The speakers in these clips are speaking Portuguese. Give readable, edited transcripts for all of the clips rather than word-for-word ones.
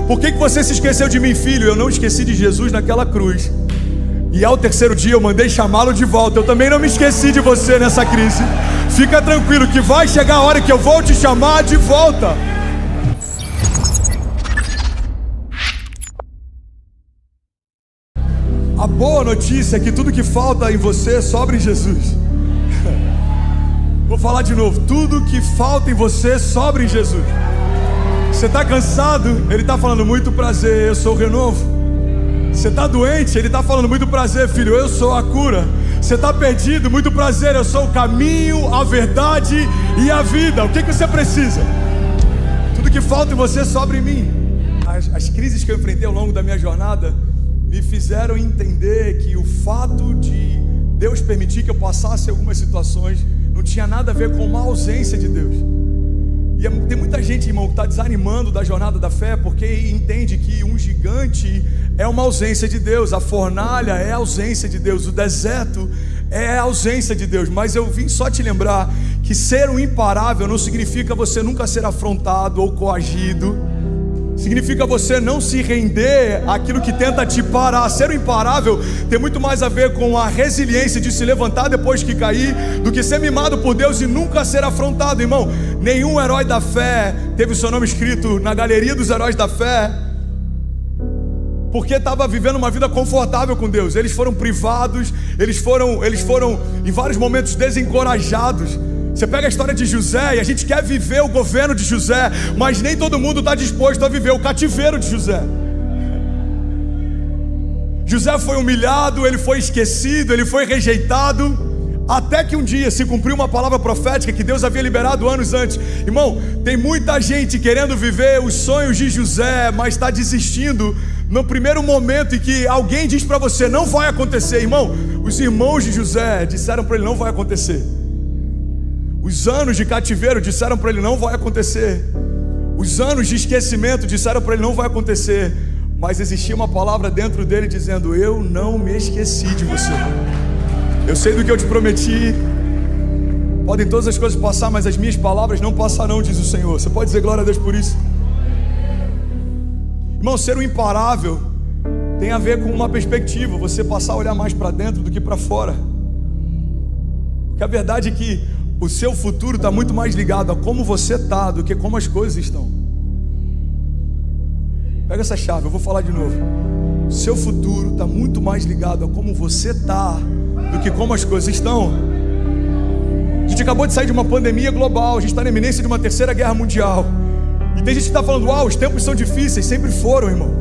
Por que você se esqueceu de mim, filho? Eu não esqueci de Jesus naquela cruz. E ao terceiro dia eu mandei chamá-lo de volta. Eu também não me esqueci de você nessa crise. Fica tranquilo que vai chegar a hora que eu vou te chamar de volta. A boa notícia é que tudo que falta em você sobra em Jesus. Vou falar de novo. Tudo que falta em você sobra em Jesus. Você está cansado? Ele está falando muito prazer, eu sou o renovo. Você está doente? Ele está falando muito prazer, filho, eu sou a cura. Você está perdido? Muito prazer, eu sou o caminho, a verdade e a vida. O que você precisa? Tudo que falta em você sobra em mim. As crises que eu enfrentei ao longo da minha jornada me fizeram entender que o fato de Deus permitir que eu passasse algumas situações não tinha nada a ver com uma ausência de Deus. E tem muita gente, irmão, que está desanimando da jornada da fé porque entende que um gigante é uma ausência de Deus, a fornalha é a ausência de Deus, o deserto é a ausência de Deus. Mas eu vim só te lembrar que ser um imparável não significa você nunca ser afrontado ou coagido. Significa você não se render àquilo que tenta te parar. Ser imparável tem muito mais a ver com a resiliência de se levantar depois que cair, do que ser mimado por Deus e nunca ser afrontado, irmão. Nenhum herói da fé teve o seu nome escrito na galeria dos heróis da fé porque estava vivendo uma vida confortável com Deus. Eles foram privados, eles foram em vários momentos desencorajados. Você pega a história de José e a gente quer viver o governo de José, mas nem todo mundo está disposto a viver o cativeiro de José. José foi humilhado, ele foi esquecido, ele foi rejeitado, até que um dia se cumpriu uma palavra profética que Deus havia liberado anos antes. Irmão, tem muita gente querendo viver os sonhos de José, mas está desistindo no primeiro momento em que alguém diz para você, não vai acontecer. Irmão, os irmãos de José disseram para ele, não vai acontecer. Os anos de cativeiro disseram para ele, não vai acontecer. Os anos de esquecimento disseram para ele, não vai acontecer. Mas existia uma palavra dentro dele dizendo, eu não me esqueci de você. Eu sei do que eu te prometi. Podem todas as coisas passar, mas as minhas palavras não passarão, diz o Senhor. Você pode dizer glória a Deus por isso? Irmão, ser um imparável tem a ver com uma perspectiva. Você passar a olhar mais para dentro do que para fora. Porque a verdade é que o seu futuro está muito mais ligado a como você está do que como as coisas estão. Pega essa chave, eu vou falar de novo. O seu futuro está muito mais ligado a como você está do que como as coisas estão. A gente acabou de sair de uma pandemia global, a gente está na iminência de uma terceira guerra mundial. E tem gente que está falando, uau, os tempos são difíceis. Sempre foram, irmão.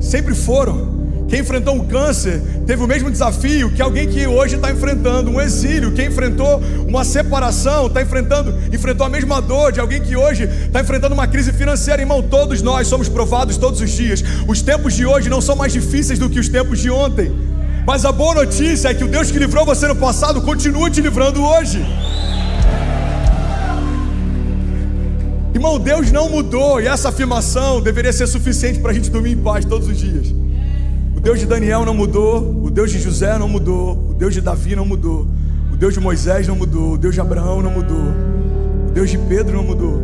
Sempre foram. Quem enfrentou um câncer teve o mesmo desafio que alguém que hoje está enfrentando um exílio. Quem enfrentou uma separação enfrentou a mesma dor de alguém que hoje está enfrentando uma crise financeira. Irmão, todos nós somos provados todos os dias. Os tempos de hoje não são mais difíceis do que os tempos de ontem. Mas a boa notícia é que o Deus que livrou você no passado continua te livrando hoje. Irmão, Deus não mudou, e essa afirmação deveria ser suficiente para a gente dormir em paz todos os dias. O Deus de Daniel não mudou, o Deus de José não mudou, o Deus de Davi não mudou, o Deus de Moisés não mudou, o Deus de Abraão não mudou, o Deus de Pedro não mudou.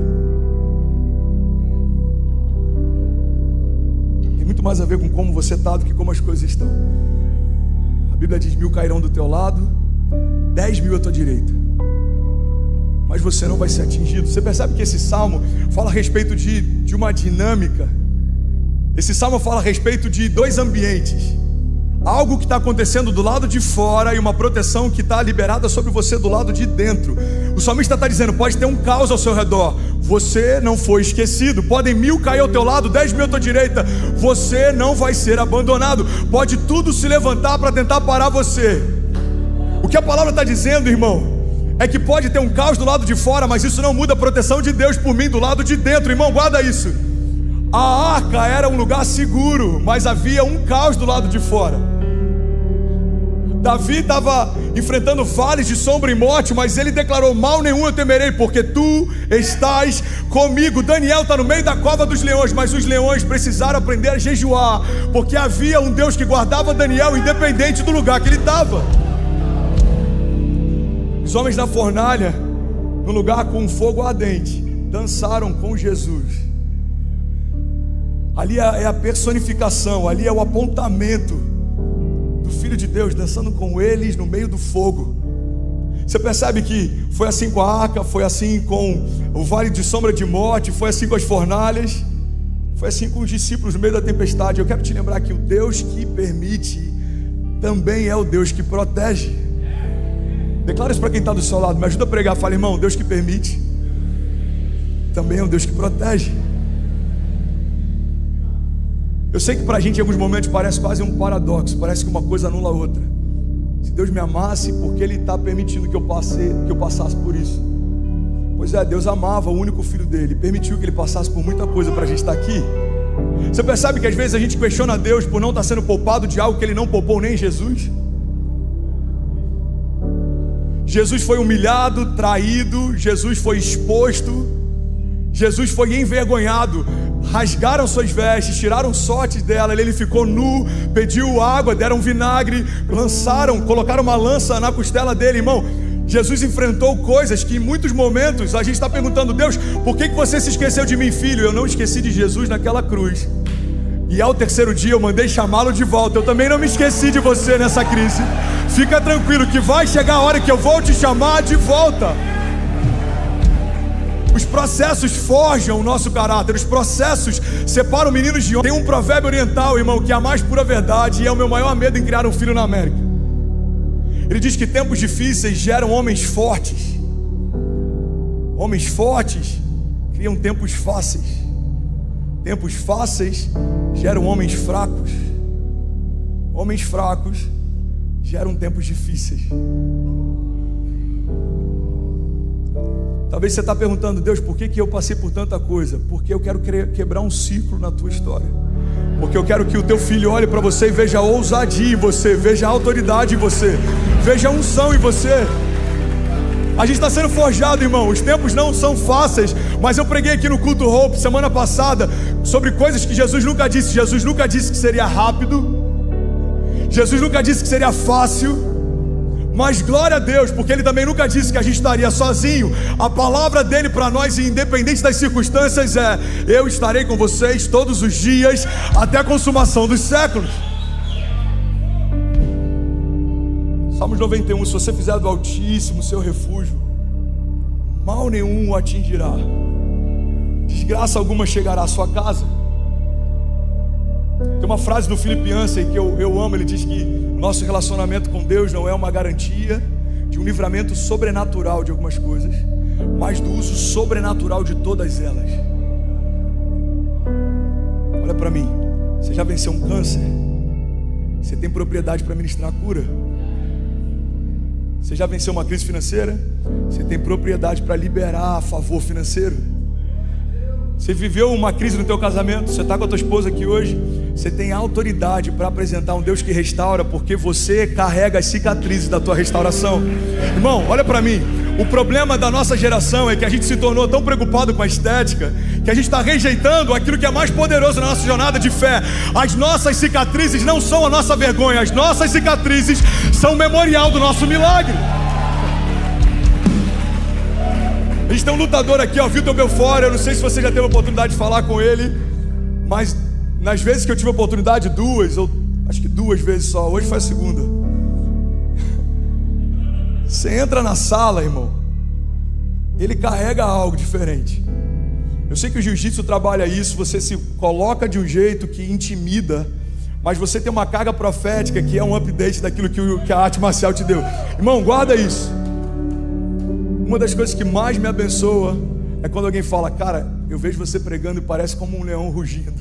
Tem muito mais a ver com como você está do que como as coisas estão. A Bíblia diz, 1000 cairão do teu lado, 10.000 à tua direita, mas você não vai ser atingido. Você percebe que esse salmo fala a respeito de uma dinâmica. Esse salmo fala a respeito de dois ambientes. Algo que está acontecendo do lado de fora e uma proteção que está liberada sobre você do lado de dentro. O salmista está dizendo, pode ter um caos ao seu redor, você não foi esquecido. Podem 1000 cair ao teu lado, 10.000 à tua direita, você não vai ser abandonado. Pode tudo se levantar para tentar parar você. O que a palavra está dizendo, irmão, é que pode ter um caos do lado de fora, mas isso não muda a proteção de Deus por mim do lado de dentro. Irmão, guarda isso. A arca era um lugar seguro, mas havia um caos do lado de fora. Davi estava enfrentando vales de sombra e morte, mas ele declarou, mal nenhum eu temerei, porque tu estás comigo. Daniel está no meio da cova dos leões, mas os leões precisaram aprender a jejuar, porque havia um Deus que guardava Daniel independente do lugar que ele estava. Os homens da fornalha, no lugar com um fogo ardente, dançaram com Jesus. Ali é a personificação, ali é o apontamento do Filho de Deus dançando com eles no meio do fogo. Você percebe que foi assim com a arca, foi assim com o vale de sombra de morte, foi assim com as fornalhas, foi assim com os discípulos no meio da tempestade. Eu quero te lembrar que o Deus que permite também é o Deus que protege. Declara isso para quem está do seu lado, me ajuda a pregar. Fala, irmão, Deus que permite também é um Deus que protege. Eu sei que para a gente em alguns momentos parece quase um paradoxo, parece que uma coisa anula a outra. Se Deus me amasse, por que Ele está permitindo que eu passasse por isso? Pois é, Deus amava o único filho dele, permitiu que ele passasse por muita coisa para a gente estar aqui. Você percebe que às vezes a gente questiona Deus por não estar sendo poupado de algo que Ele não poupou nem em Jesus? Jesus foi humilhado, traído, Jesus foi exposto, Jesus foi envergonhado. Rasgaram suas vestes, tiraram sortes dela, ele ficou nu, pediu água, deram vinagre, colocaram uma lança na costela dele. Irmão, Jesus enfrentou coisas que em muitos momentos a gente está perguntando: Deus, por que você se esqueceu de mim, filho? Eu não esqueci de Jesus naquela cruz, e ao terceiro dia eu mandei chamá-lo de volta. Eu também não me esqueci de você nessa crise. Fica tranquilo que vai chegar a hora que eu vou te chamar de volta. Os processos forjam o nosso caráter, os processos separam meninos de homens. Tem um provérbio oriental, irmão, que é a mais pura verdade e é o meu maior medo em criar um filho na América. Ele diz que tempos difíceis geram homens fortes. Homens fortes criam tempos fáceis. Tempos fáceis geram homens fracos. Homens fracos geram tempos difíceis. Talvez você está perguntando: Deus, por que eu passei por tanta coisa? Porque eu quero quebrar um ciclo na tua história. Porque eu quero que o teu filho olhe para você e veja ousadia em você, veja autoridade em você, veja unção em você. A gente está sendo forjado, irmão. Os tempos não são fáceis, mas eu preguei aqui no Culto Hope semana passada sobre coisas que Jesus nunca disse. Jesus nunca disse que seria rápido, Jesus nunca disse que seria fácil, mas glória a Deus, porque Ele também nunca disse que a gente estaria sozinho. A palavra dele para nós, independente das circunstâncias, é: eu estarei com vocês todos os dias, até a consumação dos séculos. Salmos 91, se você fizer do Altíssimo seu refúgio, mal nenhum o atingirá, desgraça alguma chegará à sua casa. Tem uma frase do Philip Yancey que eu amo. Ele diz que nosso relacionamento com Deus não é uma garantia de um livramento sobrenatural de algumas coisas, mas do uso sobrenatural de todas elas. Olha para mim, você já venceu um câncer? Você tem propriedade para ministrar a cura? Você já venceu uma crise financeira? Você tem propriedade para liberar a favor financeiro? Você viveu uma crise no teu casamento? Você está com a tua esposa aqui hoje? Você tem autoridade para apresentar um Deus que restaura, porque você carrega as cicatrizes da tua restauração. Irmão, olha para mim. O problema da nossa geração é que a gente se tornou tão preocupado com a estética que a gente está rejeitando aquilo que é mais poderoso na nossa jornada de fé. As nossas cicatrizes não são a nossa vergonha. As nossas cicatrizes são o memorial do nosso milagre. A gente tem um lutador aqui, ó, Vitor Belfort. Eu não sei se você já teve a oportunidade de falar com ele, mas nas vezes que eu tive a oportunidade, acho que duas vezes só, hoje foi a segunda. Você entra na sala, irmão, ele carrega algo diferente. Eu sei que o jiu-jitsu trabalha isso. Você se coloca de um jeito que intimida, mas você tem uma carga profética que é um update daquilo que a arte marcial te deu. Irmão, guarda isso. Uma das coisas que mais me abençoa é quando alguém fala: cara, eu vejo você pregando e parece como um leão rugindo.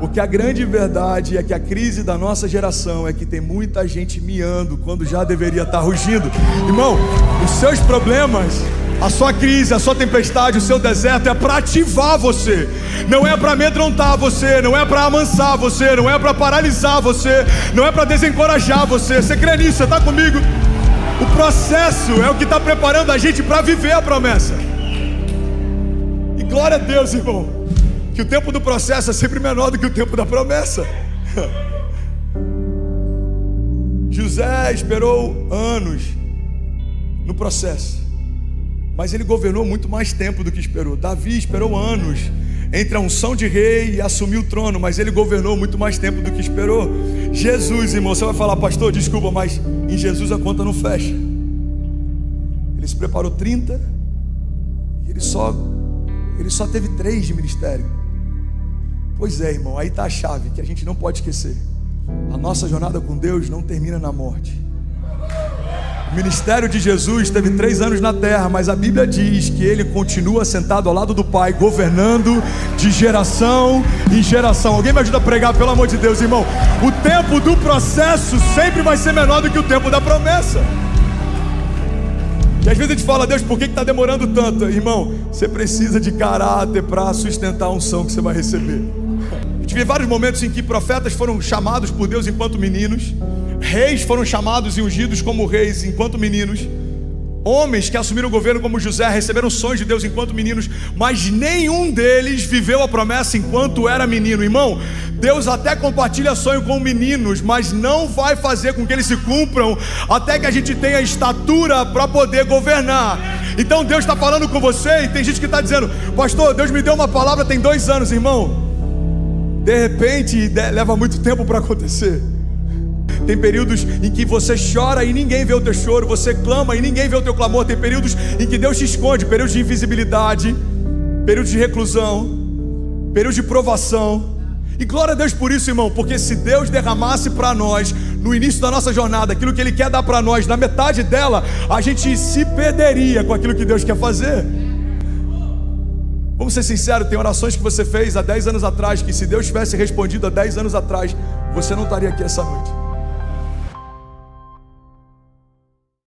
Porque a grande verdade é que a crise da nossa geração é que tem muita gente miando quando já deveria estar rugindo. Irmão, os seus problemas, a sua crise, a sua tempestade, o seu deserto é para ativar você. Não é para amedrontar você, não é para amansar você, não é para paralisar você, não é para desencorajar você. Você crê nisso? Você está comigo? O processo é o que está preparando a gente para viver a promessa. E glória a Deus, irmão, que o tempo do processo é sempre menor do que o tempo da promessa. José esperou anos no processo, mas ele governou muito mais tempo do que esperou. Davi esperou anos entre a unção de rei e assumir o trono, mas ele governou muito mais tempo do que esperou. Jesus, irmão, você vai falar, pastor, desculpa, mas em Jesus a conta não fecha. Ele se preparou 30 e ele só teve 3 de ministério. Pois é, irmão, aí está a chave que a gente não pode esquecer. A nossa jornada com Deus não termina na morte. O ministério de Jesus teve 3 anos na terra, mas a Bíblia diz que ele continua sentado ao lado do Pai, governando de geração em geração. Alguém me ajuda a pregar, pelo amor de Deus, irmão? O tempo do processo sempre vai ser menor do que o tempo da promessa. E às vezes a gente fala, Deus, por que está demorando tanto? Irmão, você precisa de caráter para sustentar a unção que você vai receber. A gente vê vários momentos em que profetas foram chamados por Deus enquanto meninos, reis foram chamados e ungidos como reis enquanto meninos, homens que assumiram o governo como José receberam sonhos de Deus enquanto meninos, mas nenhum deles viveu a promessa enquanto era menino. Irmão, Deus até compartilha sonho com meninos, mas não vai fazer com que eles se cumpram até que a gente tenha estatura para poder governar. Então Deus está falando com você e tem gente que está dizendo, pastor, Deus me deu uma palavra tem 2 anos, irmão. De repente leva muito tempo para acontecer. Tem períodos em que você chora e ninguém vê o teu choro, você clama e ninguém vê o teu clamor. Tem períodos em que Deus te esconde, períodos de invisibilidade, períodos de reclusão, períodos de provação. E glória a Deus por isso, irmão, porque se Deus derramasse para nós no início da nossa jornada aquilo que Ele quer dar para nós, na metade dela, a gente se perderia com aquilo que Deus quer fazer. Vamos ser sinceros, tem orações que você fez há 10 anos atrás, que se Deus tivesse respondido há 10 anos atrás, você não estaria aqui essa noite.